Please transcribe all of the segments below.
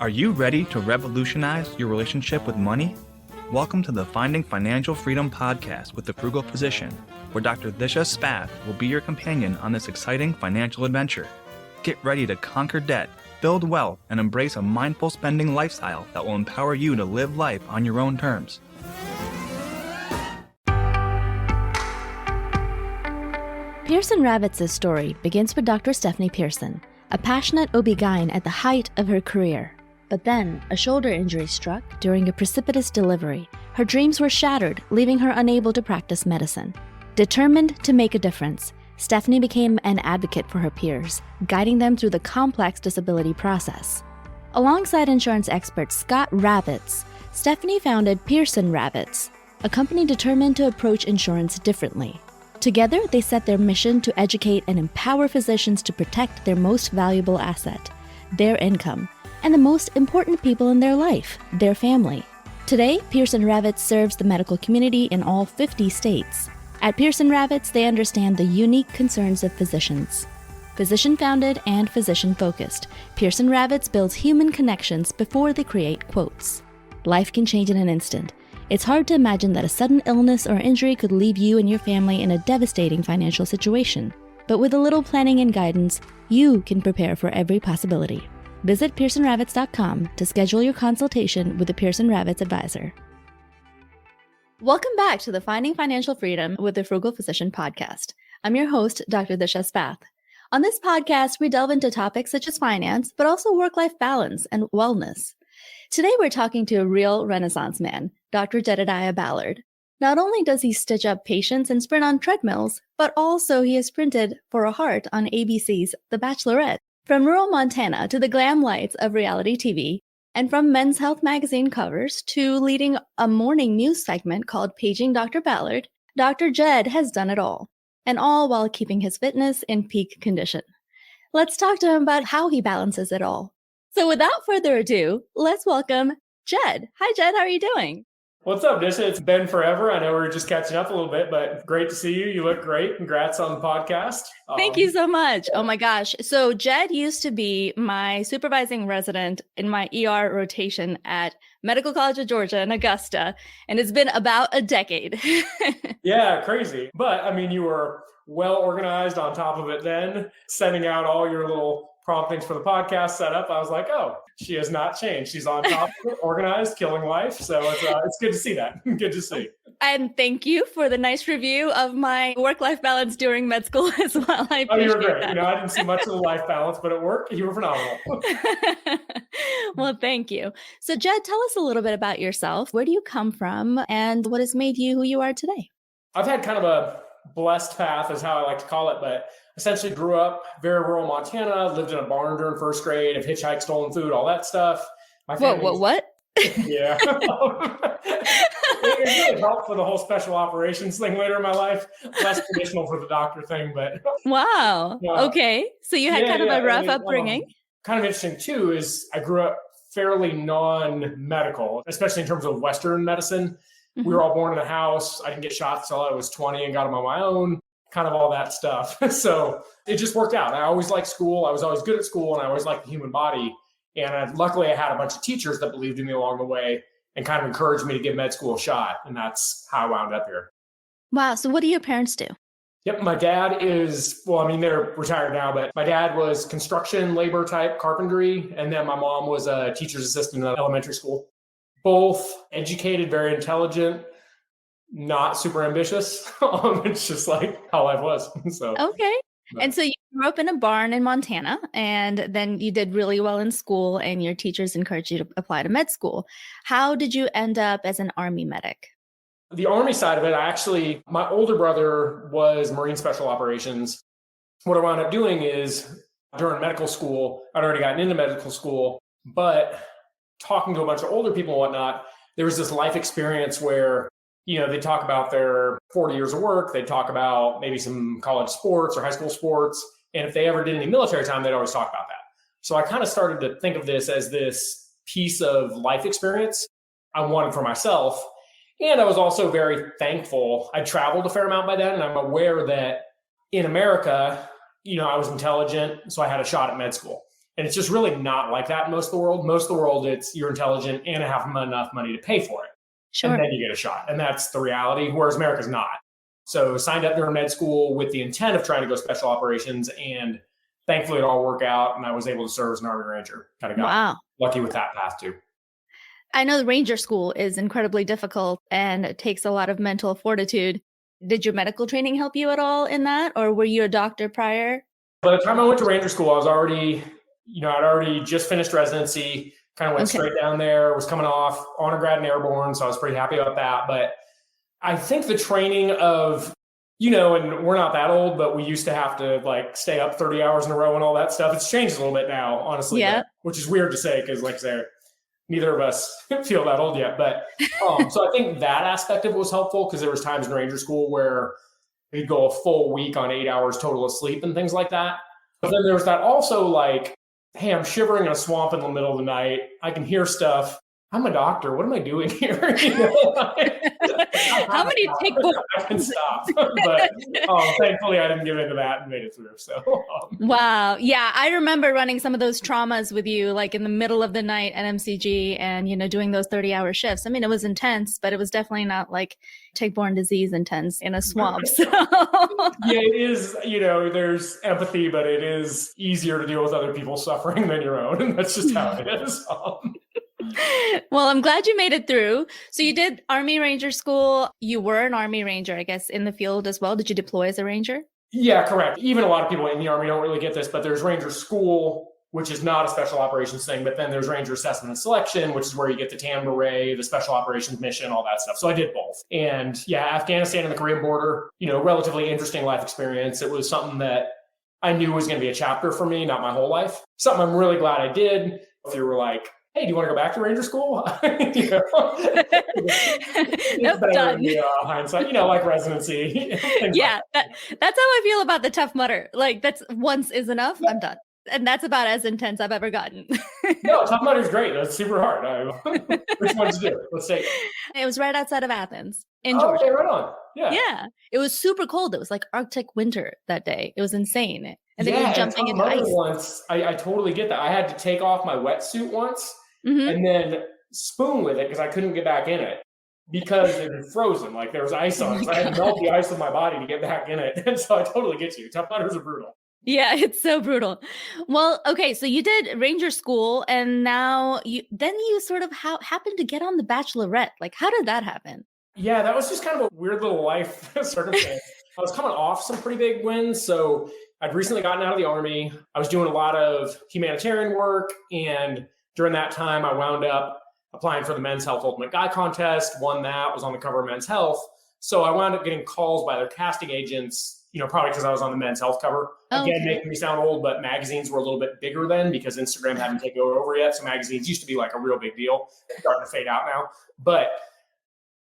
Are you ready to revolutionize your relationship with money? Welcome to the Finding Financial Freedom podcast with the Frugal Physician, where Dr. Disha Spath will be your companion on this exciting financial adventure. Get ready to conquer debt, build wealth, and embrace a mindful spending lifestyle that will empower you to live life on your own terms. Pearson Ravitz' story begins with Dr. Stephanie Pearson, a passionate OB-GYN at the height of her career. But then, a shoulder injury struck during a precipitous delivery. Her dreams were shattered, leaving her unable to practice medicine. Determined to make a difference, Stephanie became an advocate for her peers, guiding them through the complex disability process. Alongside insurance expert Scott Ravitz, Stephanie founded Pearson Ravitz, a company determined to approach insurance differently. Together, they set their mission to educate and empower physicians to protect their most valuable asset, their income, and the most important people in their life, their family. Today, Pearson Ravitz serves the medical community in all 50 states. At Pearson Ravitz, they understand the unique concerns of physicians. Physician-founded and physician-focused, Pearson Ravitz builds human connections before they create quotes. Life can change in an instant. It's hard to imagine that a sudden illness or injury could leave you and your family in a devastating financial situation. But with a little planning and guidance, you can prepare for every possibility. Visit PearsonRavitz.com to schedule your consultation with a Pearson Ravitz advisor. Welcome back to the Finding Financial Freedom with the Frugal Physician podcast. I'm your host, Dr. Disha Spath. On this podcast, we delve into topics such as finance, but also work-life balance and wellness. Today, we're talking to a real Renaissance man, Dr. Jedidiah Ballard. Not only does he stitch up patients and sprint on treadmills, but also he has sprinted for a heart on ABC's The Bachelorette. From rural Montana to the glam lights of reality TV, and from Men's Health magazine covers to leading a morning news segment called Paging Dr. Ballard, Dr. Jed has done it all, and all while keeping his fitness in peak condition. Let's talk to him about how he balances it all. So without further ado, let's welcome Jed. Hi, Jed. How are you doing? What's up, Disha? It's been forever. I know we're just catching up a little bit, but great to see you. You look great. Congrats on the podcast. Thank you so much. Oh my gosh. So Jed used to be my supervising resident in my ER rotation at Medical College of Georgia in Augusta, and it's been about a decade. Yeah, crazy. But I mean, you were well organized on top of it then, sending out all your little promptings for the podcast setup. I was like, oh, she has not changed. She's on top of it, organized, killing life. So it's good to see that. Good to see. And thank you for the nice review of my work-life balance during med school as well. I appreciate you were great. that. I didn't see much of the life balance, but at work, you were phenomenal. Well, thank you. So Jed, tell us a little bit about yourself. Where do you come from and what has made you who you are today? I've had kind of a blessed path is how I like to call it, but essentially grew up very rural Montana, lived in a barn during first grade, have hitchhiked, stolen food, all that stuff. What? Yeah. It really helped for the whole special operations thing later in my life. Less traditional for the doctor thing, but. Wow. Okay. So you had kind of a rough upbringing. Kind of interesting too is I grew up fairly non-medical, especially in terms of Western medicine. Mm-hmm. We were all born in a house. I didn't get shots until I was 20 and got them on my own. Kind of all that stuff. So it just worked out. I always liked school. I was always good at school and I always liked the human body. And luckily I had a bunch of teachers that believed in me along the way and kind of encouraged me to give med school a shot. And that's how I wound up here. Wow. So what do your parents do? Yep. My dad is, they're retired now, but my dad was construction labor type carpentry. And then my mom was a teacher's assistant in elementary school. Both educated, very intelligent, not super ambitious. It's just like how life was. So okay. And so you grew up in a barn in Montana, and then you did really well in school, and your teachers encouraged you to apply to med school. How did you end up as an Army medic? The Army side of it, my older brother was Marine Special Operations. What I wound up doing is during medical school, I'd already gotten into medical school, but talking to a bunch of older people and whatnot, there was this life experience where they talk about their 40 years of work. They talk about maybe some college sports or high school sports. And if they ever did any military time, they'd always talk about that. So I kind of started to think of this as this piece of life experience I wanted for myself. And I was also very thankful. I traveled a fair amount by then, and I'm aware that in America, I was intelligent, so I had a shot at med school. And it's just really not like that in most of the world. Most of the world, it's you're intelligent and have enough money to pay for it. Sure. And then you get a shot. And that's the reality, whereas America's not. So signed up during med school with the intent of trying to go special operations. And thankfully it all worked out. And I was able to serve as an Army Ranger. Kind of got lucky with that path too. I know the Ranger School is incredibly difficult and it takes a lot of mental fortitude. Did your medical training help you at all in that? Or were you a doctor prior? By the time I went to Ranger School, I was already, I'd already just finished residency, kind of went straight down there, was coming off honor grad and airborne. So I was pretty happy about that. But I think the training of, and we're not that old, but we used to have to like stay up 30 hours in a row and all that stuff. It's changed a little bit now, honestly, which is weird to say because like I say, neither of us feel that old yet. But so I think that aspect of it was helpful because there was times in Ranger School where we'd go a full week on 8 hours total of sleep and things like that. But then there was that also like, hey, I'm shivering in a swamp in the middle of the night. I can hear stuff. I'm a doctor. What am I doing here? How many tick-borne? I can stop. But thankfully, I didn't give into that and made it through. So Wow. Yeah, I remember running some of those traumas with you, like in the middle of the night at MCG and, doing those 30-hour shifts. I mean, it was intense, but it was definitely not like tick-borne disease intense in a swamp. So. Yeah, it is, there's empathy, but it is easier to deal with other people's suffering than your own. And that's just how it is. Well, I'm glad you made it through. So you did Army Ranger School. You were an Army Ranger, I guess, in the field as well. Did you deploy as a Ranger? Yeah, correct. Even a lot of people in the Army don't really get this, but there's Ranger School, which is not a special operations thing. But then there's Ranger Assessment and Selection, which is where you get the tan beret, the special operations mission, all that stuff. So I did both. And yeah, Afghanistan and the Korean border, relatively interesting life experience. It was something that I knew was going to be a chapter for me, not my whole life. Something I'm really glad I did. If you were like, hey, do you want to go back to Ranger School? Nope, done. Hindsight, like residency. Yeah, that's how I feel about the Tough Mudder. Like that's once is enough. Yeah. I'm done. And that's about as intense I've ever gotten. No, Tough Mudder is great. That's super hard. Which one did you do? Let's take it. It was right outside of Athens in Georgia. Okay, right on. Yeah. Yeah. It was super cold. It was like Arctic winter that day. It was insane. And then you're jumping into ice. Once, I totally get that. I had to take off my wetsuit once and then spoon with it because I couldn't get back in it because it had frozen. Like there was ice on it. So I had to melt the ice in my body to get back in it. And so I totally get you. Tough Mudders are brutal. Yeah, it's so brutal. Well, okay, so you did Ranger School and now you sort of happened to get on the Bachelorette. Like, how did that happen? Yeah, that was just kind of a weird little life circumstance. I was coming off some pretty big wins. So I'd recently gotten out of the Army. I was doing a lot of humanitarian work. And during that time, I wound up applying for the Men's Health Ultimate Guy contest, won that, was on the cover of Men's Health. So I wound up getting calls by their casting agents, probably because I was on the Men's Health cover. Again, making me sound old, but magazines were a little bit bigger then because Instagram hadn't taken over yet. So magazines used to be like a real big deal. It's starting to fade out now. But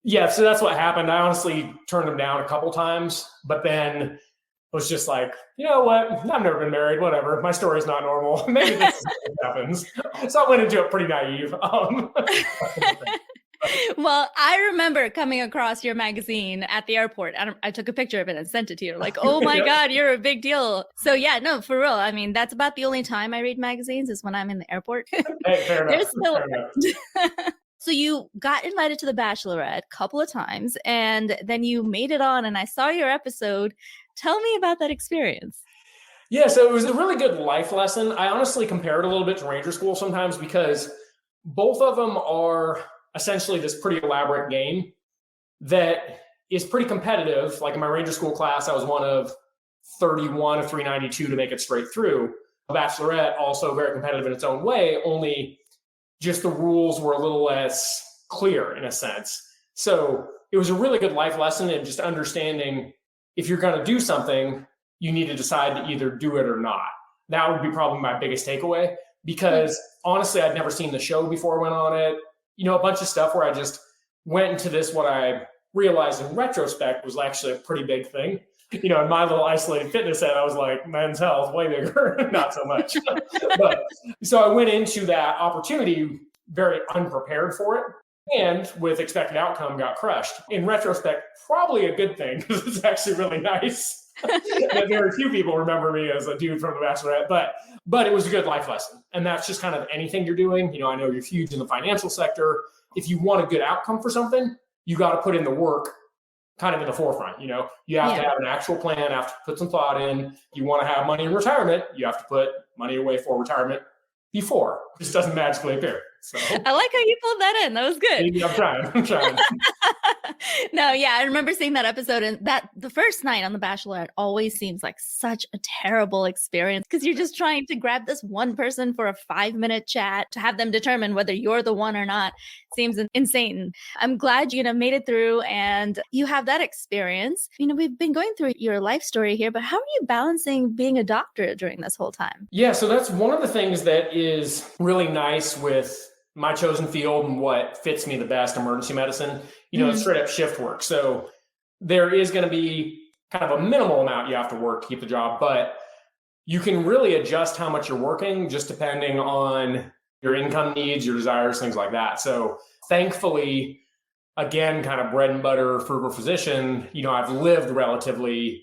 yeah, so that's what happened. I honestly turned them down a couple times, but then was just like, you know what? I've never been married, whatever. My story's not normal. Maybe this is what happens. So I went into it pretty naive. Well, I remember coming across your magazine at the airport. I took a picture of it and sent it to you. Like, oh my God, you're a big deal. So yeah, no, for real. I mean, that's about the only time I read magazines is when I'm in the airport. Hey, fair enough. Fair enough. So you got invited to the Bachelorette a couple of times and then you made it on and I saw your episode. Tell me about that experience. Yeah, so it was a really good life lesson. I honestly compare it a little bit to Ranger School sometimes because both of them are essentially this pretty elaborate game that is pretty competitive. Like in my Ranger School class, I was one of 31 of 392 to make it straight through. Bachelorette, also very competitive in its own way, only just the rules were a little less clear in a sense. So it was a really good life lesson in just understanding if you're going to do something, you need to decide to either do it or not. That would be probably my biggest takeaway because honestly, I'd never seen the show before I went on it. A bunch of stuff where I just went into this, what I realized in retrospect was actually a pretty big thing. In my little isolated fitness head, I was like, Men's Health, way bigger, not so much. But so I went into that opportunity very unprepared for it and with expected outcome got crushed. In retrospect, probably a good thing because it's actually really nice. Very few people remember me as a dude from The Bachelorette, but it was a good life lesson. And that's just kind of anything you're doing. I know you're huge in the financial sector. If you want a good outcome for something, you got to put in the work kind of in the forefront. You have to have an actual plan, have to put some thought in. You want to have money in retirement, you have to put money away for retirement before. It just doesn't magically appear. So I like how you pulled that in. That was good. I'm trying. No, yeah, I remember seeing that episode, and that the first night on The Bachelorette always seems like such a terrible experience because you're just trying to grab this one person for a 5-minute chat to have them determine whether you're the one or not. Seems insane. I'm glad you made it through and you have that experience. We've been going through your life story here, but how are you balancing being a doctor during this whole time? Yeah, so that's one of the things that is really nice with my chosen field and what fits me the best, emergency medicine. It's straight up shift work. So there is going to be kind of a minimal amount you have to work to keep the job, but you can really adjust how much you're working just depending on your income needs, your desires, things like that. So thankfully, again, kind of bread and butter frugal physician, I've lived relatively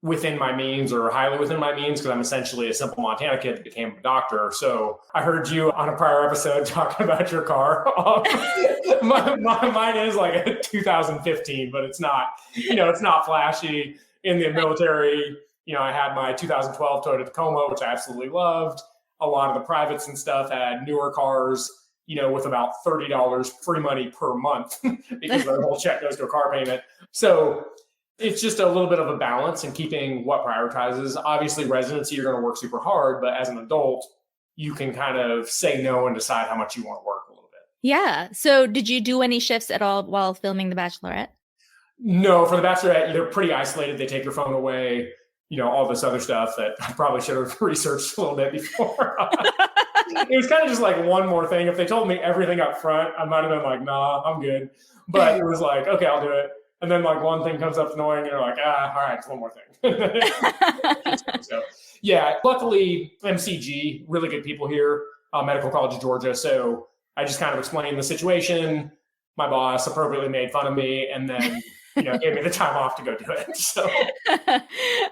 within my means or highly within my means because I'm essentially a simple Montana kid that became a doctor. So I heard you on a prior episode talking about your car. Mine is like a 2015, but it's not, it's not flashy. In the military, I had my 2012 Toyota Tacoma, which I absolutely loved. A lot of the privates and stuff had newer cars, with about $30 free money per month because the whole check goes to a car payment. So it's just a little bit of a balance and keeping what prioritizes. Obviously, residency, you're going to work super hard, but as an adult, you can kind of say no and decide how much you want to work a little bit. Yeah. So did you do any shifts at all while filming The Bachelorette? No, for The Bachelorette, they're pretty isolated. They take your phone away, all this other stuff that I probably should have researched a little bit before. It was kind of just like one more thing. If they told me everything up front, I might have been like, nah, I'm good. But it was like, okay, I'll do it. And then like one thing comes up annoying and you're like, all right, it's one more thing. So yeah, luckily MCG, really good people here, Medical College of Georgia. So I just kind of explained the situation. My boss appropriately made fun of me and then gave me the time off to go do it. So.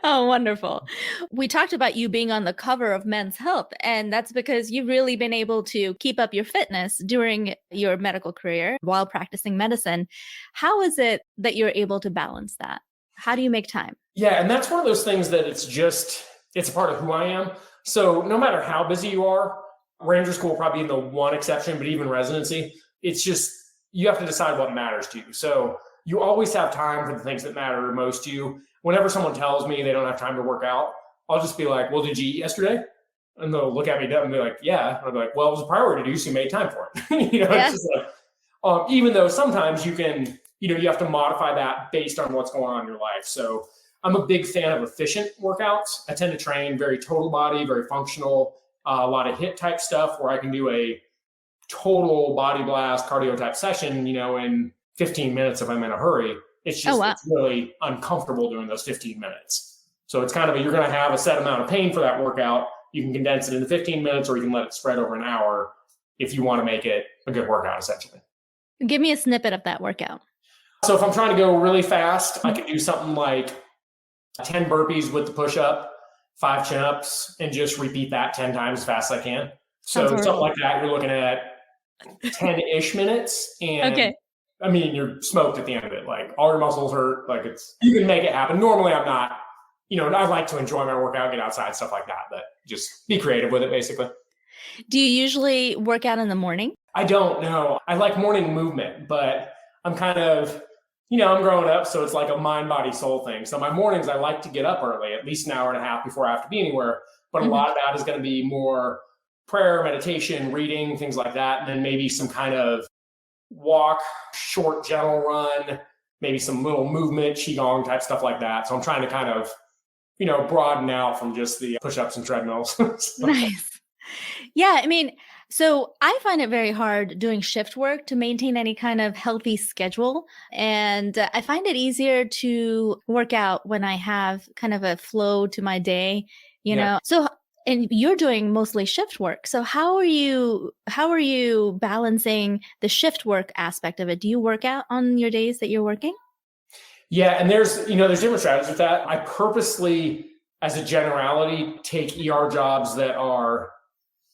Oh, wonderful. We talked about you being on the cover of Men's Health, and that's because you've really been able to keep up your fitness during your medical career while practicing medicine. How is it that you're able to balance that? How do you make time? Yeah, and that's one of those things that it's a part of who I am. So no matter how busy you are, Ranger School probably the one exception, but even residency, it's just, you have to decide what matters to you. So you always have time for the things that matter most to you. Whenever someone tells me they don't have time to work out, I'll just be like, well, did you eat yesterday? And they'll look at me and be like, yeah. And I'll be like, well, it was a priority to you, so you made time for it. It's just like, even though sometimes you can, you have to modify that based on what's going on in your life. So I'm a big fan of efficient workouts. I tend to train very total body, very functional, a lot of HIIT type stuff where I can do a total body blast cardio type session, in 15 minutes if I'm in a hurry. It's just It's really uncomfortable doing those 15 minutes. So it's kind of you're going to have a set amount of pain for that workout. You can condense it into 15 minutes or you can let it spread over an hour if you want to make it a good workout, essentially. Give me a snippet of that workout. So if I'm trying to go really fast, I could do something like 10 burpees with the push-up, 5 chin-ups, and just repeat that 10 times as fast as I can. So something like that, you're looking at 10-ish minutes. And okay. I mean, you're smoked at the end of it. Like all your muscles hurt. Like you can make it happen. Normally I'm not, I like to enjoy my workout, get outside, stuff like that, but just be creative with it basically. Do you usually work out in the morning? I don't know. I like morning movement, but I'm kind of, I'm growing up. So it's like a mind, body, soul thing. So my mornings, I like to get up early, at least an hour and a half before I have to be anywhere. But a lot of that is going to be more prayer, meditation, reading, things like that. And then maybe some kind of walk, short, gentle run, maybe some little movement, qigong type stuff like that. So I'm trying to kind of, broaden out from just the push-ups and treadmills. Nice. Yeah. I mean, so I find it very hard doing shift work to maintain any kind of healthy schedule. And I find it easier to work out when I have kind of a flow to my day, know? So, and you're doing mostly shift work. So how are you balancing the shift work aspect of it? Do you work out on your days that you're working? Yeah. And there's different strategies with that. I purposely, as a generality, take ER jobs that are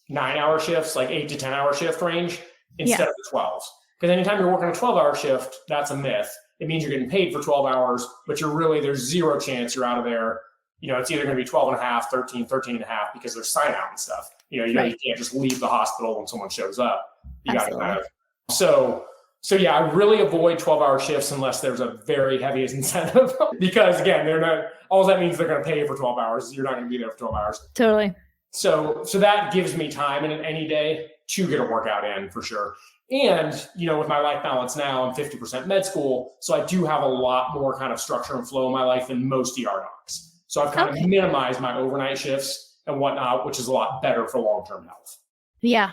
9-hour shifts, like 8 to 10-hour shift range instead of the 12s. Because anytime you're working a 12-hour shift, that's a myth. It means you're getting paid for 12 hours, but there's zero chance you're out of there. It's either going to be 12 and a half, 13 and a half, because there's sign out and stuff. You can't just leave the hospital when someone shows up. You got to kind of. So yeah, I really avoid 12-hour shifts unless there's a very heavy incentive, because again, all that means they're going to pay you for 12 hours. You're not going to be there for 12 hours. Totally. So that gives me time in any day to get a workout in for sure. And, with my life balance now, I'm 50% med school. So I do have a lot more kind of structure and flow in my life than most ER docs. So I've kind of minimized my overnight shifts and whatnot, which is a lot better for long-term health. Yeah.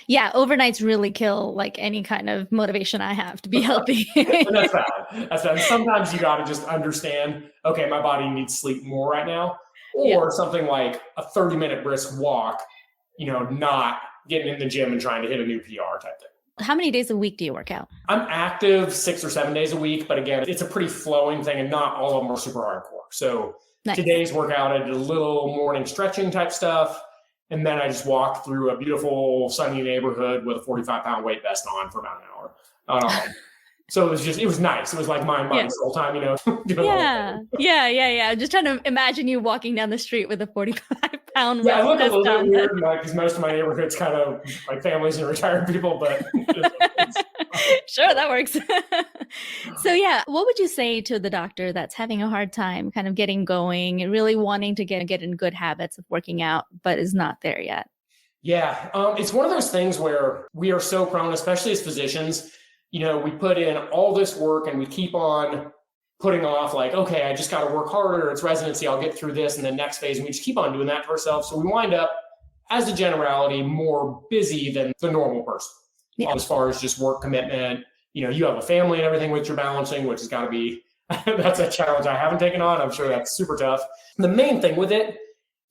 Yeah. Overnights really kill like any kind of motivation I have to be healthy. And that's bad. Sometimes you got to just understand, okay, my body needs sleep more right now. Or something like a 30-minute brisk walk, not getting in the gym and trying to hit a new PR type thing. How many days a week do you work out? I'm active 6 or 7 days a week, but again, it's a pretty flowing thing and not all of them are super hardcore. So today's workout, I did a little morning stretching type stuff. And then I just walked through a beautiful sunny neighborhood with a 45-pound weight vest on for about an hour. So it was nice. It was like mind the whole time, Yeah. I'm just trying to imagine you walking down the street with a 45-pound I look a little bit weird because most of my neighborhood's kind of like families and retired people, but sure, that works. So what would you say to the doctor that's having a hard time kind of getting going and really wanting to get in good habits of working out, but is not there yet? Yeah, it's one of those things where we are so prone, especially as physicians, we put in all this work and we keep on putting off like, okay, I just got to work harder. It's residency. I'll get through this. And then next phase, and we just keep on doing that to ourselves. So we wind up, as a generality, more busy than the normal person as far as just work commitment. You have a family and everything which you're balancing, which has got to be, that's a challenge I haven't taken on. I'm sure that's super tough. The main thing with it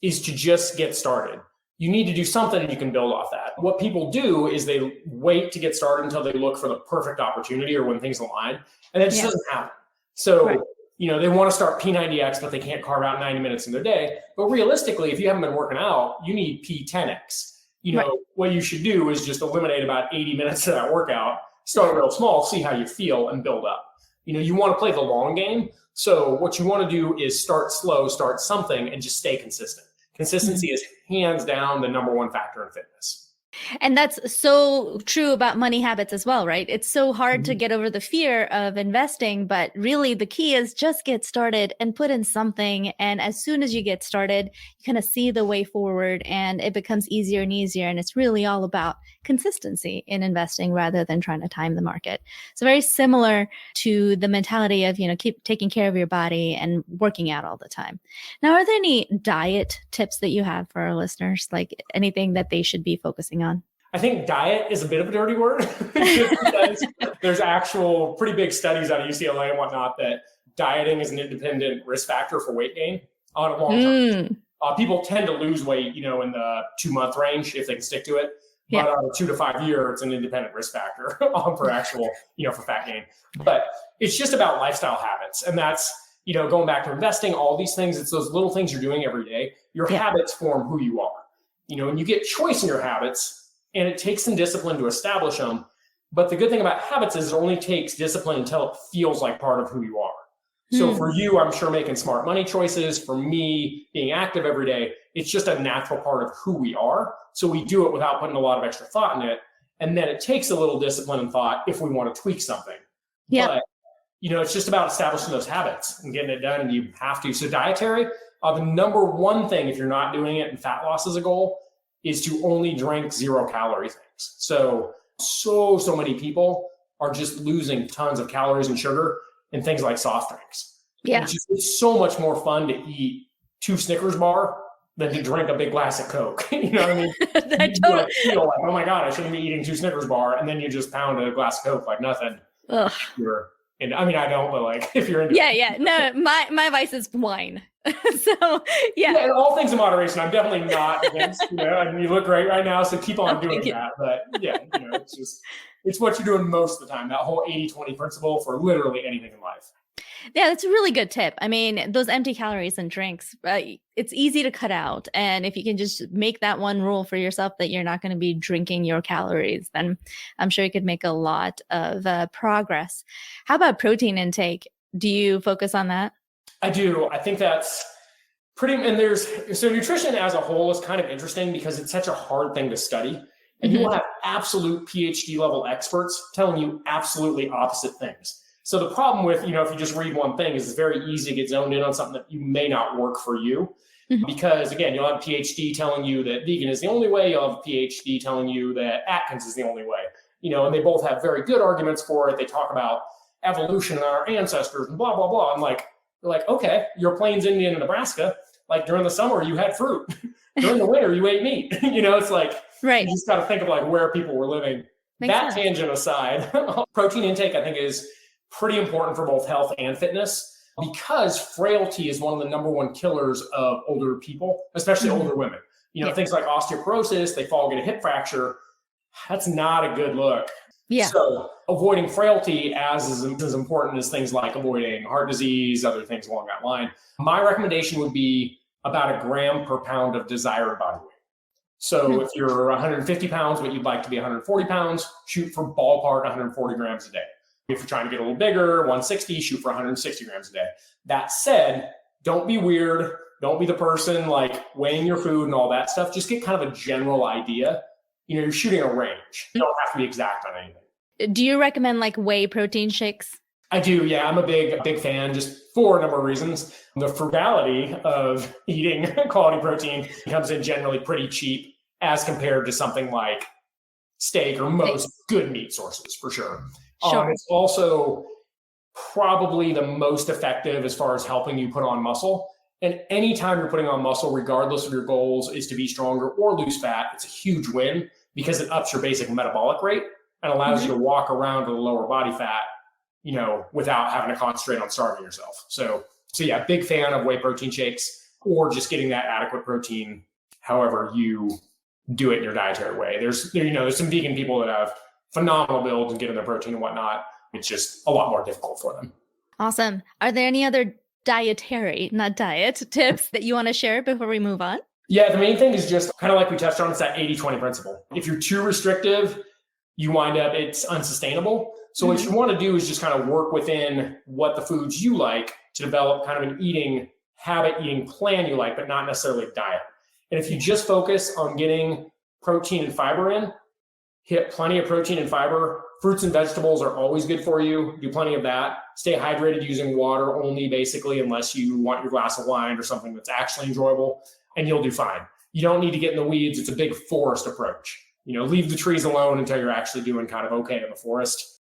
is to just get started. You need to do something and you can build off that. What people do is they wait to get started until they look for the perfect opportunity or when things align. And that just doesn't happen. So, they want to start P90X, but they can't carve out 90 minutes in their day. But realistically, if you haven't been working out, you need P10X. What you should do is just eliminate about 80 minutes of that workout, start real small, see how you feel and build up. You want to play the long game. So what you want to do is start slow, start something and just stay consistent. Consistency is hands down the number one factor in fitness. And that's so true about money habits as well, right? It's so hard to get over the fear of investing, but really the key is just get started and put in something. And as soon as you get started, you kind of see the way forward and it becomes easier and easier. And it's really all about consistency in investing rather than trying to time the market. So very similar to the mentality of, keep taking care of your body and working out all the time. Now, are there any diet tips that you have for our listeners, like anything that they should be focusing on? I think diet is a bit of a dirty word because there's actual pretty big studies out of UCLA and whatnot that dieting is an independent risk factor for weight gain on a long term. People tend to lose weight, in the 2-month range if they can stick to it. But on a 2 to 5 year, it's an independent risk factor for actual, for fat gain. But it's just about lifestyle habits. And that's, going back to investing, all these things, it's those little things you're doing every day. Your habits form who you are, and you get choice in your habits. And it takes some discipline to establish them. But the good thing about habits is it only takes discipline until it feels like part of who you are. So for you, I'm sure making smart money choices, for me, being active every day, it's just a natural part of who we are. So we do it without putting a lot of extra thought in it. And then it takes a little discipline and thought if we want to tweak something. But, it's just about establishing those habits and getting it done. And you have to. So dietary, the number one thing, if you're not doing it and fat loss is a goal, is to only drink 0-calorie things. So many people are just losing tons of calories and sugar in things like soft drinks. It's so much more fun to eat 2 Snickers bar than to drink a big glass of Coke. You know what I mean? You feel like, oh my God, I shouldn't be eating 2 Snickers bar. And then you just pound a glass of Coke like nothing. Ugh. And I mean, I don't, but like if you're into No, my vice is wine. So yeah, all things in moderation. I'm definitely not against, you look great right now, so keep on doing that. But it's what you're doing most of the time, that whole 80-20 principle for literally anything in life. Yeah, that's a really good tip. I mean, those empty calories and drinks, it's easy to cut out. And if you can just make that one rule for yourself that you're not going to be drinking your calories, then I'm sure you could make a lot of progress. How about protein intake? Do you focus on that? I do. I think that's so nutrition as a whole is kind of interesting because it's such a hard thing to study. And you will have absolute PhD level experts telling you absolutely opposite things. So the problem with, if you just read one thing is it's very easy to get zoned in on something that you may not work for you. Because again, you'll have a PhD telling you that vegan is the only way. You'll have a PhD telling you that Atkins is the only way, and they both have very good arguments for it. They talk about evolution and our ancestors and blah, blah, blah. I'm like, they're like, okay, you're Plains Indian in Nebraska. Like during the summer, you had fruit. During the winter, you ate meat. It's like, right. You just got to think of like where people were living. Makes that sense. Tangent aside, protein intake, I think, is pretty important for both health and fitness because frailty is one of the number one killers of older people, especially older women. Things like osteoporosis, they fall, get a hip fracture. That's not a good look. Yeah. So avoiding frailty is as important as things like avoiding heart disease, other things along that line. My recommendation would be about 1 gram per pound of desired body weight. So if you're 150 pounds, but you'd like to be 140 pounds, shoot for ballpark 140 grams a day. If you're trying to get a little bigger, 160, shoot for 160 grams a day. That said, don't be weird. Don't be the person like weighing your food and all that stuff. Just get kind of a general idea. You're shooting a range. You don't have to be exact on anything. Do you recommend like whey protein shakes? I do. Yeah, I'm a big fan just for a number of reasons. The frugality of eating quality protein comes in generally pretty cheap as compared to something like steak or most good meat sources for sure. Sure. It's also probably the most effective as far as helping you put on muscle. And anytime you're putting on muscle, regardless of your goals, is to be stronger or lose fat, it's a huge win because it ups your basic metabolic rate and allows you to walk around with a lower body fat, without having to concentrate on starving yourself. So yeah, big fan of whey protein shakes or just getting that adequate protein, however you do it in your dietary way. There's some vegan people that have phenomenal builds and getting their protein and whatnot. It's just a lot more difficult for them. Awesome. Are there any other dietary, not diet, tips that you want to share before we move on? Yeah, the main thing is just kind of like we touched on, it's that 80-20 principle. If you're too restrictive, you wind up, it's unsustainable. So what you want to do is just kind of work within what the foods you like to develop kind of an eating habit, eating plan you like, but not necessarily a diet. And if you just focus on getting protein and fiber in, hit plenty of protein and fiber. Fruits and vegetables are always good for you. Do plenty of that. Stay hydrated using water only, basically, unless you want your glass of wine or something that's actually enjoyable, and you'll do fine. You don't need to get in the weeds. It's a big forest approach. Leave the trees alone until you're actually doing kind of okay in the forest.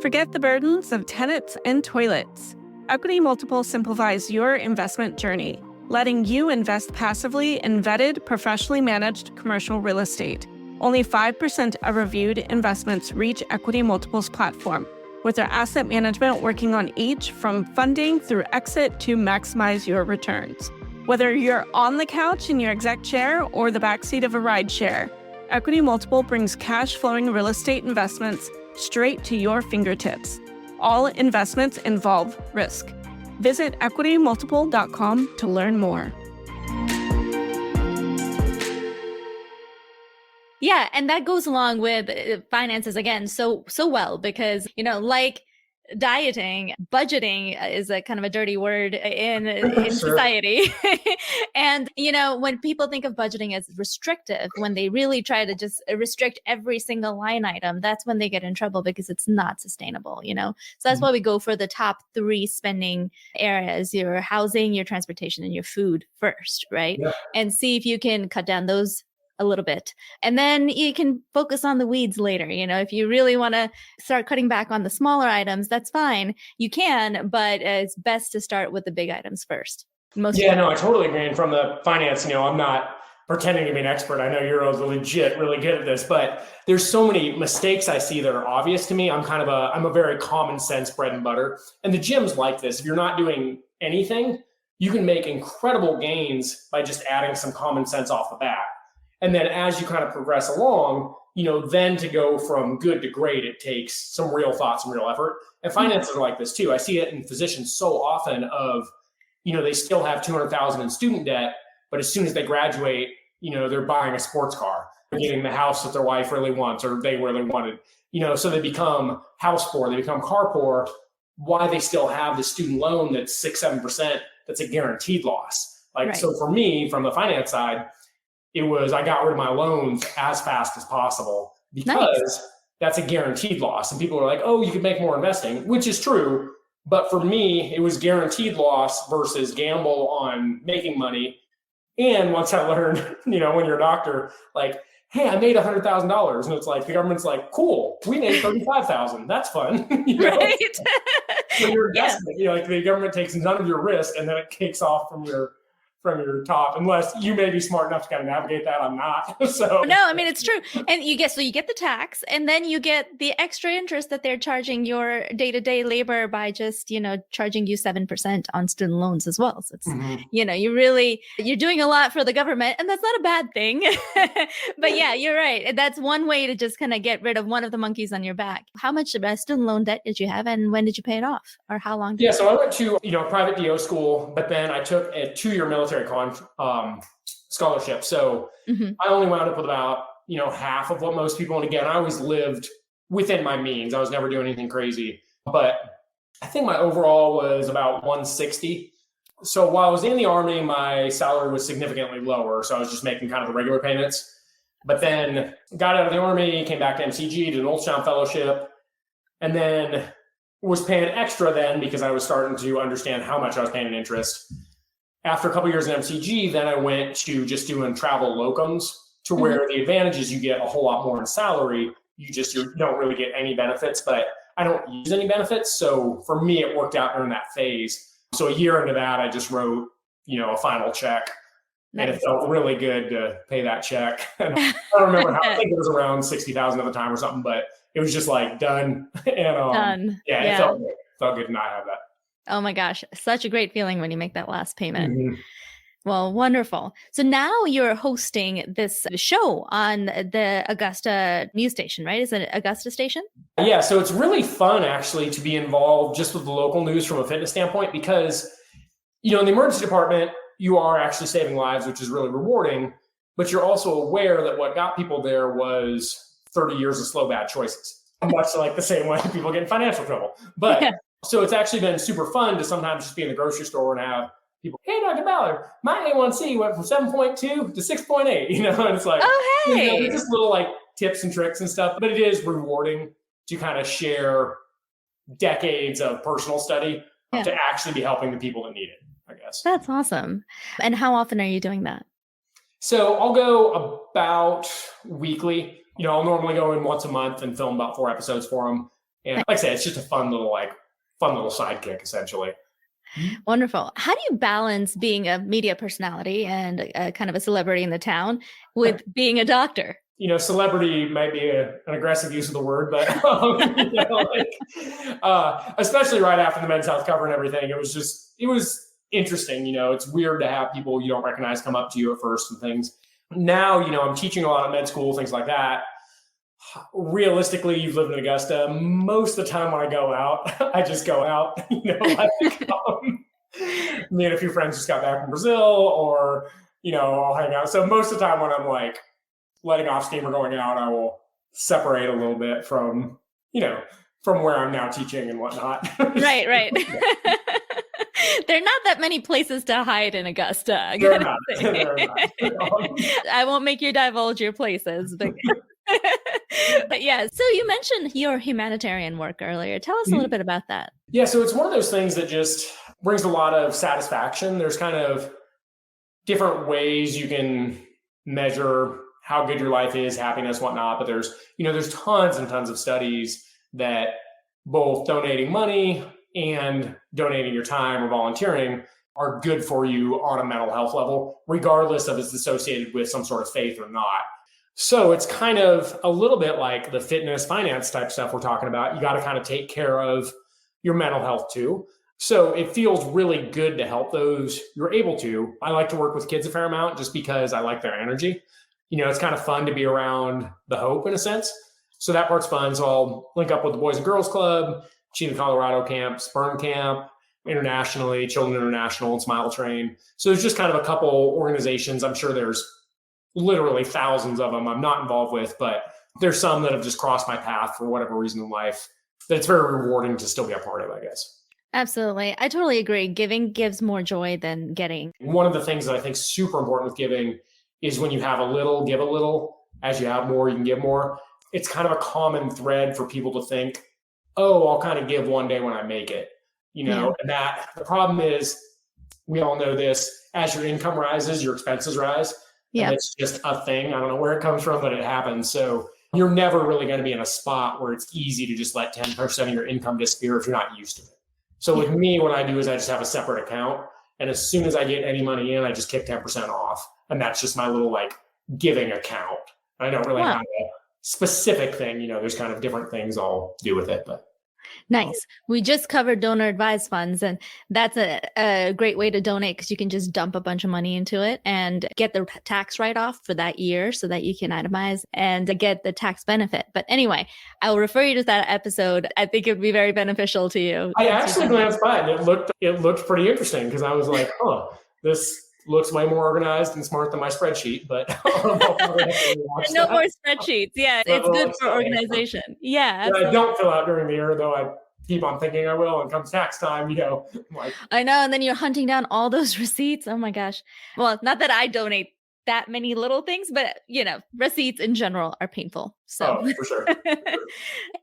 Forget the burdens of tenants and toilets. Equity Multiple simplifies your investment journey, letting you invest passively in vetted, professionally managed commercial real estate. Only 5% of reviewed investments reach Equity Multiple's platform, with their asset management working on each from funding through exit to maximize your returns. Whether you're on the couch in your exec chair or the backseat of a rideshare, Equity Multiple brings cash-flowing real estate investments straight to your fingertips. All investments involve risk. Visit equitymultiple.com to learn more. Yeah, and that goes along with finances again so well because, like dieting, budgeting is a kind of a dirty word in society. And, when people think of budgeting as restrictive, when they really try to just restrict every single line item, that's when they get in trouble because it's not sustainable, So that's why we go for the top 3 spending areas, your housing, your transportation, and your food first, right? Yeah. And see if you can cut down those a little bit. And then you can focus on the weeds later. If you really want to start cutting back on the smaller items, that's fine. You can, but it's best to start with the big items first. I totally agree. And from the finance, I'm not pretending to be an expert. I know you're legit really good at this, but there's so many mistakes I see that are obvious to me. I'm a very common sense bread and butter. And the gym's like this. If you're not doing anything, you can make incredible gains by just adding some common sense off the bat. And then as you kind of progress along, then to go from good to great, it takes some real thought, some real effort. And finances are like this too. I see it in physicians so often of, they still have $200,000 in student debt, but as soon as they graduate, they're buying a sports car, they're getting the house that their wife really wants or they really wanted, so they become house poor, they become car poor. Why they still have the student loan that's 6-7%, that's a guaranteed loss. Right. So for me, from the finance side, it was, I got rid of my loans as fast as possible because that's a guaranteed loss. And people are like, oh, you could make more investing, which is true. But for me, it was guaranteed loss versus gamble on making money. And once I learned, when you're a doctor, like, hey, I made $100,000. And it's like, the government's like, cool, we made $35,000. That's fun. Right. So your investment, the government takes none of your risk and then it kicks off from your top, unless you may be smart enough to kind of navigate that. I'm not. So no, I mean, it's true. And you get the tax, and then you get the extra interest that they're charging your day-to-day labor by just, charging you 7% on student loans as well. So it's, you're doing a lot for the government, and that's not a bad thing. But yeah, you're right. That's one way to just kind of get rid of one of the monkeys on your back. How much student loan debt did you have, and when did you pay it off, or how long? So I went to, a private DO school, but then I took a 2-year military scholarship. So I only wound up with about, half of what most people. And again, I always lived within my means. I was never doing anything crazy, but I think my overall was about 160. So while I was in the Army, my salary was significantly lower. So I was just making kind of the regular payments, but then got out of the Army, came back to MCG, did an ultrasound fellowship, and then was paying extra then because I was starting to understand how much I was paying in interest. After a couple of years in MCG, then I went to just doing travel locums, to where the advantage is you get a whole lot more in salary. You don't really get any benefits, but I don't use any benefits. So for me, it worked out during that phase. So a year into that, I just wrote, a final check. Nice. And it felt really good to pay that check. And I don't remember how, I think it was around 60,000 at the time or something, but it was just like done. And done. It felt good. Felt good to not have that. Oh my gosh, such a great feeling when you make that last payment. Well, wonderful. So now you're hosting this show on the Augusta news station, right? Is it Augusta station? Yeah, so it's really fun actually to be involved just with the local news from a fitness standpoint because, in the emergency department, you are actually saving lives, which is really rewarding, but you're also aware that what got people there was 30 years of slow, bad choices, much like the same way people get in financial trouble. But so it's actually been super fun to sometimes just be in the grocery store and have people, hey, Dr. Ballard, my A1C went from 7.2 to 6.8, and it's like, oh, hey, just little like tips and tricks and stuff. But it is rewarding to kind of share decades of personal study to actually be helping the people that need it, I guess. That's awesome. And how often are you doing that? So I'll go about weekly. I'll normally go in once a month and film about 4 episodes for them. And like I said, it's just a fun little sidekick, essentially. Wonderful. How do you balance being a media personality and a kind of a celebrity in the town with being a doctor? Celebrity might be an aggressive use of the word, but especially right after the Men's Health cover and everything, it was interesting. It's weird to have people you don't recognize come up to you at first and things. Now, I'm teaching a lot at med school, things like that. Realistically, you've lived in Augusta. Most of the time when I go out, I just go out, me and a few friends just got back from Brazil or, I'll hang out. So most of the time when I'm like letting off steam or going out, I will separate a little bit from where I'm now teaching and whatnot. Right. There are not that many places to hide in Augusta. They're not. I won't make you divulge your places, but but yeah, so you mentioned your humanitarian work earlier. Tell us a little bit about that. Yeah, so it's one of those things that just brings a lot of satisfaction. There's kind of different ways you can measure how good your life is, happiness, whatnot. But there's tons and tons of studies that both donating money and donating your time or volunteering are good for you on a mental health level, regardless of if it's associated with some sort of faith or not. So it's kind of a little bit like the fitness, finance type stuff we're talking about. You got to kind of take care of your mental health too. So it feels really good to help those you're able to. I like to work with kids a fair amount just because I like their energy. it's kind of fun to be around the hope in a sense. So that part's fun. So I'll link up with the Boys and Girls Club, Chino, Colorado camp, Sperm Camp, internationally, Children International, and Smile Train. So there's just kind of a couple organizations. I'm sure there's literally thousands of them I'm not involved with, but there's some that have just crossed my path for whatever reason in life that it's very rewarding to still be a part of, I guess. Absolutely. I totally agree. Giving gives more joy than getting. One of the things that I think is super important with giving is when you have a little, give a little. As you have more, you can give more. It's kind of a common thread for people to think, oh, I'll kind of give one day when I make it, and that the problem is, we all know this, as your income rises, your expenses rise. Yeah. And it's just a thing. I don't know where it comes from, but it happens. So you're never really going to be in a spot where it's easy to just let 10% of your income disappear if you're not used to it. So with me, what I do is I just have a separate account. And as soon as I get any money in, I just kick 10% off. And that's just my little giving account. I don't really have a specific thing, there's kind of different things I'll do with it, but. Nice. We just covered donor advised funds, and that's a great way to donate because you can just dump a bunch of money into it and get the tax write-off for that year so that you can itemize and get the tax benefit. But anyway, I will refer you to that episode. I think it would be very beneficial to you. I actually glanced by it. It looked pretty interesting because I was like, oh, this looks way more organized and smart than my spreadsheet, but no more spreadsheets. Yeah, it's good for organization. Yeah, I don't fill out during the year, though I keep on thinking I will. And comes tax time, I know. And then you're hunting down all those receipts. Oh my gosh. Well, not that I donate that many little things, but receipts in general are painful. So for sure.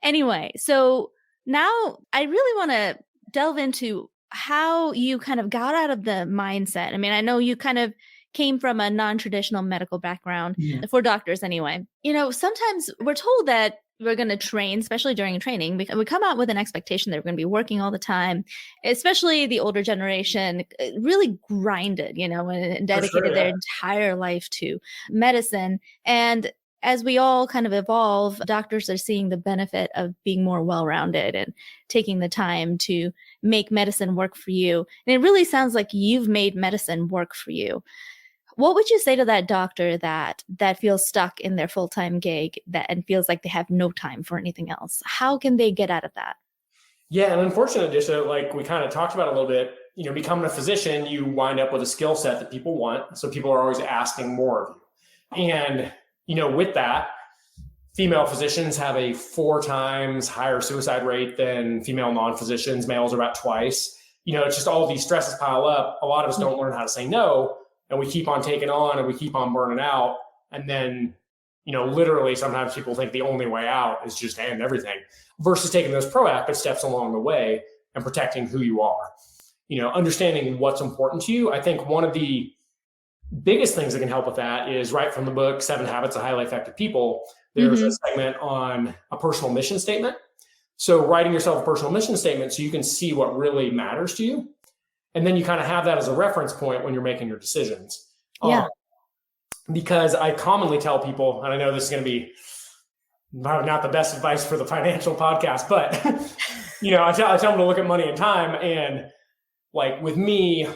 Anyway, so now I really want to delve into how you kind of got out of the mindset. I mean, I know you kind of came from a non-traditional medical background for doctors anyway. Sometimes we're told that we're going to train, especially during training. We come out with an expectation that we're going to be working all the time, especially the older generation, really grinded, and dedicated their entire life to medicine. And as we all kind of evolve, doctors are seeing the benefit of being more well-rounded and taking the time to make medicine work for you. And it really sounds like you've made medicine work for you. What would you say to that doctor that feels stuck in their full-time gig and feels like they have no time for anything else? How can they get out of that? Yeah, and unfortunately, Disha, like we kind of talked about a little bit, becoming a physician, you wind up with a skill set that people want. So people are always asking more of you. And with that, female physicians have a 4 times higher suicide rate than female non-physicians. Males are about twice. It's just all of these stresses pile up. A lot of us don't learn how to say no, and we keep on taking on and we keep on burning out. And then, literally sometimes people think the only way out is just to end everything versus taking those proactive steps along the way and protecting who you are. Understanding what's important to you. I think one of the biggest things that can help with that is right from the book, 7 Habits of Highly Effective People. There's a segment on a personal mission statement. So writing yourself a personal mission statement so you can see what really matters to you. And then you kind of have that as a reference point when you're making your decisions. Yeah. Because I commonly tell people, and I know this is going to be not the best advice for the financial podcast, but, I tell them to look at money and time. And with me,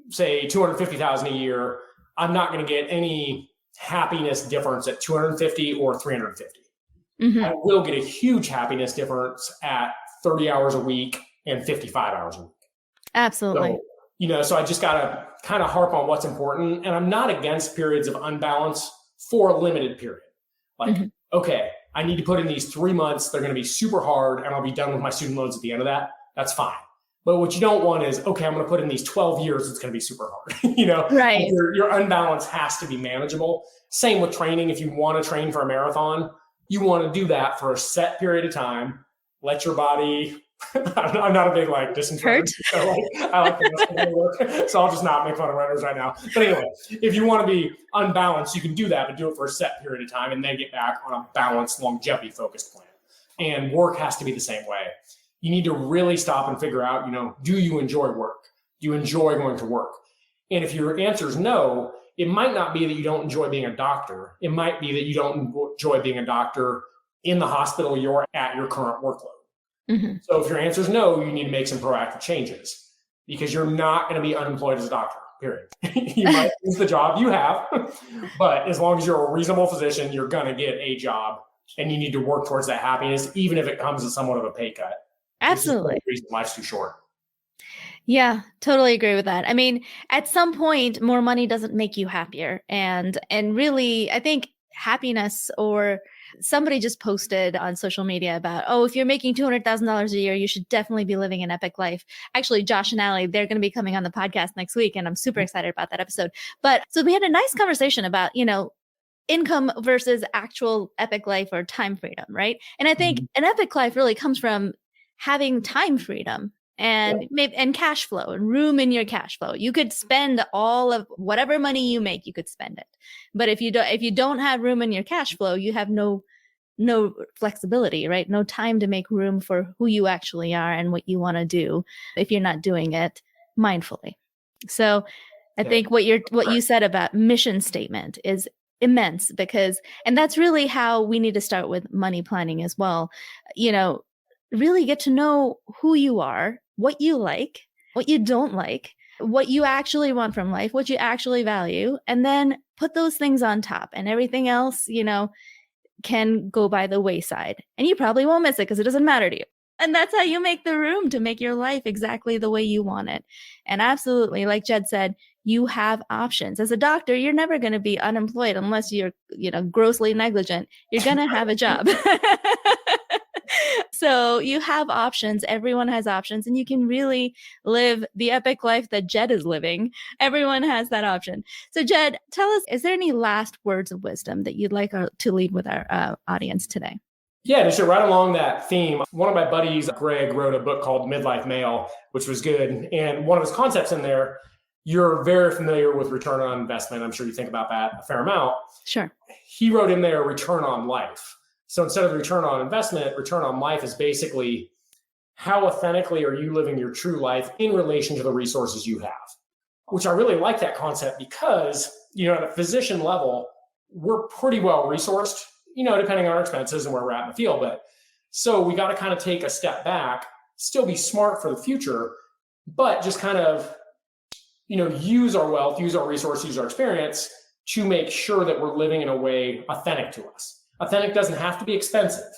say $250,000 a year, I'm not going to get any happiness difference at 250 or 350. I will get a huge happiness difference at 30 hours a week and 55 hours a week. Absolutely. So I just got to kind of harp on what's important. And I'm not against periods of unbalance for a limited period. Okay, I need to put in these 3 months. They're going to be super hard and I'll be done with my student loans at the end of that. That's fine. But what you don't want is, okay, I'm going to put in these 12 years. It's going to be super hard. Right. Your unbalance has to be manageable. Same with training. If you want to train for a marathon, you want to do that for a set period of time. Let your body, I'm not a big dysenchantment. So I like the work. So I'll just not make fun of runners right now. But anyway, if you want to be unbalanced, you can do that, but do it for a set period of time and then get back on a balanced, longevity focused plan. And work has to be the same way. You need to really stop and figure out, do you enjoy work? Do you enjoy going to work? And if your answer is no, it might not be that you don't enjoy being a doctor. It might be that you don't enjoy being a doctor in the hospital you're at your current workload. So if your answer is no, you need to make some proactive changes because you're not going to be unemployed as a doctor. period. You might lose the job you have, but as long as you're a reasonable physician, you're going to get a job, and you need to work towards that happiness, even if it comes at somewhat of a pay cut. Absolutely. Life's too short. Yeah, totally agree with that. I mean, at some point, more money doesn't make you happier. And really, I think happiness, or somebody just posted on social media about, oh, if you're making $200,000 a year, you should definitely be living an epic life. Actually, Josh and Allie, they're going to be coming on the podcast next week, and I'm super excited about that episode. But so we had a nice conversation about, income versus actual epic life or time freedom, right? And I think an epic life really comes from having time freedom and cash flow and room in your cash flow. You could spend all of whatever money you make, you could spend it. But if you don't have room in your cash flow, you have no flexibility, right? No time to make room for who you actually are and what you want to do if you're not doing it mindfully. So I think what you said about mission statement is immense, and that's really how we need to start with money planning as well. Really get to know who you are, what you like, what you don't like, what you actually want from life, what you actually value, and then put those things on top, and everything else, can go by the wayside, and you probably won't miss it because it doesn't matter to you. And that's how you make the room to make your life exactly the way you want it. And absolutely, like Jed said, you have options. As a doctor, you're never going to be unemployed unless you're, grossly negligent. You're going to have a job. So you have options. Everyone has options, and you can really live the epic life that Jed is living. Everyone has that option. So Jed, tell us, is there any last words of wisdom that you'd like to leave with our audience today? Yeah, Disha, right along that theme, one of my buddies, Greg, wrote a book called Midlife Male, which was good. And one of his concepts in there, you're very familiar with return on investment. I'm sure you think about that a fair amount. Sure. He wrote in there return on life. So instead of return on investment, return on life is basically how authentically are you living your true life in relation to the resources you have, which I really like that concept because, at a physician level, we're pretty well resourced, depending on our expenses and where we're at in the field. But so we got to kind of take a step back, still be smart for the future, but just kind of, use our wealth, use our resources, use our experience to make sure that we're living in a way authentic to us. Authentic doesn't have to be expensive.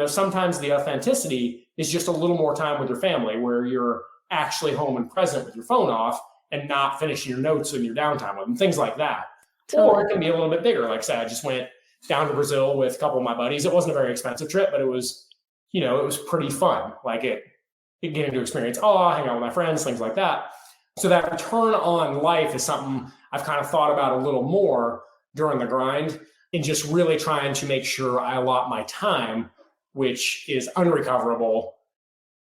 Sometimes the authenticity is just a little more time with your family where you're actually home and present with your phone off and not finishing your notes in your downtime with them, things like that. Totally. Or it can be a little bit bigger. Like I said, I just went down to Brazil with a couple of my buddies. It wasn't a very expensive trip, but it was, it was pretty fun. Like getting to experience awe, hang out with my friends, things like that. So that return on life is something I've kind of thought about a little more during the grind and just really trying to make sure I allot my time, which is unrecoverable,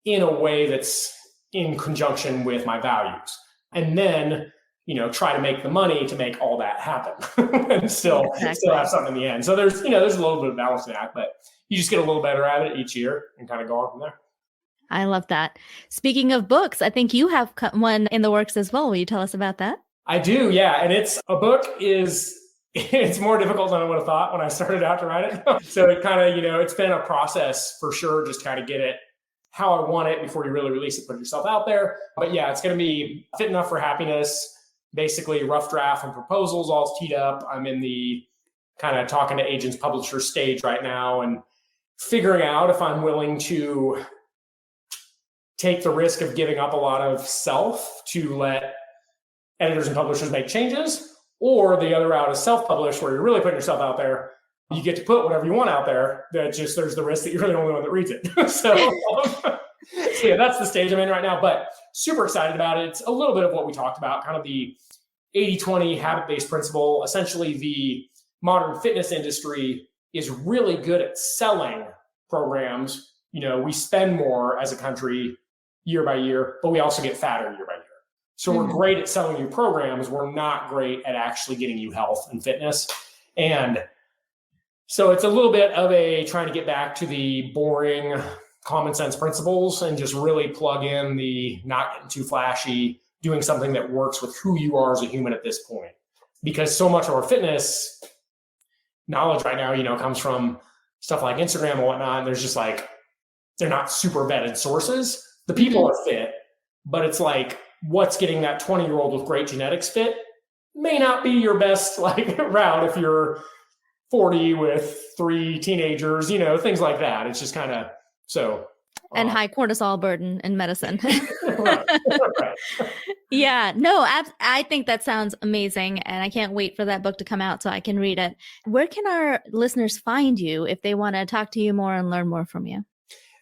in a way that's in conjunction with my values. And then, try to make the money to make all that happen and still have something in the end. So there's a little bit of balance to that, but you just get a little better at it each year and kind of go on from there. I love that. Speaking of books, I think you have one in the works as well. Will you tell us about that? I do, yeah. And it's more difficult than I would have thought when I started out to write it. So it kind of, it's been a process for sure, just kind of get it how I want it before you really release it, put yourself out there. But yeah, it's going to be Fit Enough for Happiness, basically rough draft and proposals all teed up. I'm in the kind of talking to agents, publishers stage right now and figuring out if I'm willing to take the risk of giving up a lot of self to let editors and publishers make changes, or the other route is self-published where you're really putting yourself out there. You get to put whatever you want out there. There's the risk that you're the only one that reads it. So yeah, that's the stage I'm in right now, but super excited about it. It's a little bit of what we talked about, kind of the 80-20 habit-based principle. Essentially, the modern fitness industry is really good at selling programs. We spend more as a country year by year, but we also get fatter year by year. So we're great at selling you programs. We're not great at actually getting you health and fitness. And so it's a little bit of trying to get back to the boring common sense principles and just really plug in the not getting too flashy, doing something that works with who you are as a human at this point. Because so much of our fitness knowledge right now, comes from stuff like Instagram and whatnot. And there's just they're not super vetted sources. The people are fit, but it's what's getting that 20-year-old with great genetics fit may not be your best route if you're 40 with 3 teenagers, things like that. It's just kind of so. And high cortisol burden in medicine. Right. Yeah, no, I think that sounds amazing. And I can't wait for that book to come out so I can read it. Where can our listeners find you if they want to talk to you more and learn more from you?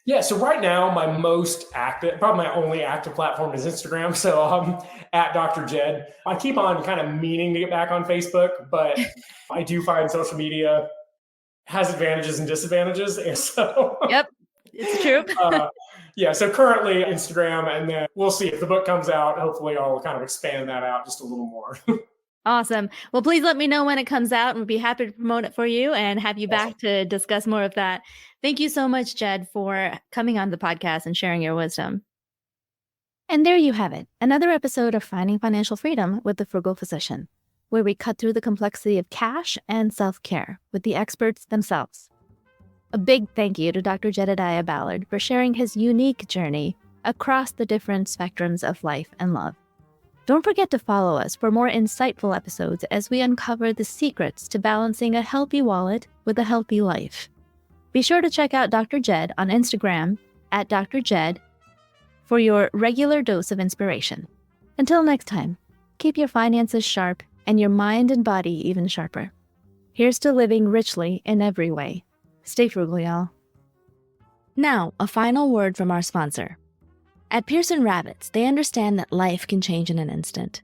Yeah, so right now my most active, probably my only active platform is Instagram. So at Dr. Jed. I keep on kind of meaning to get back on Facebook, but I do find social media has advantages and disadvantages. And so Yep, it's true. Yeah, so currently Instagram, and then we'll see if the book comes out. Hopefully I'll kind of expand that out just a little more. Awesome. Well, please let me know when it comes out and we'll be happy to promote it for you and have you back to discuss more of that. Thank you so much, Jed, for coming on the podcast and sharing your wisdom. And there you have it, another episode of Finding Financial Freedom with the Frugal Physician, where we cut through the complexity of cash and self-care with the experts themselves. A big thank you to Dr. Jedidiah Ballard for sharing his unique journey across the different spectrums of life and love. Don't forget to follow us for more insightful episodes as we uncover the secrets to balancing a healthy wallet with a healthy life. Be sure to check out Dr. Jed on Instagram at Dr. Jed for your regular dose of inspiration. Until next time, keep your finances sharp and your mind and body even sharper. Here's to living richly in every way. Stay frugal, y'all. Now, a final word from our sponsor. At Pearson Rabbits, they understand that life can change in an instant.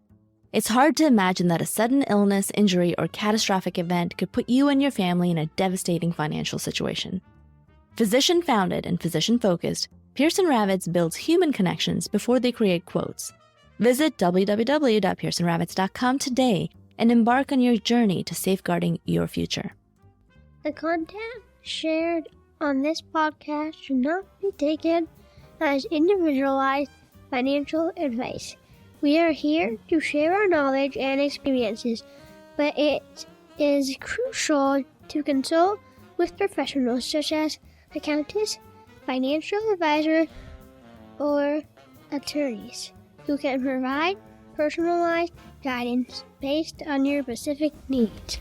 It's hard to imagine that a sudden illness, injury, or catastrophic event could put you and your family in a devastating financial situation. Physician-founded and physician-focused, Pearson Rabbits builds human connections before they create quotes. Visit www.pearsonrabbits.com today and embark on your journey to safeguarding your future. The content shared on this podcast should not be taken as individualized financial advice. We are here to share our knowledge and experiences, but it is crucial to consult with professionals such as accountants, financial advisors, or attorneys who can provide personalized guidance based on your specific needs.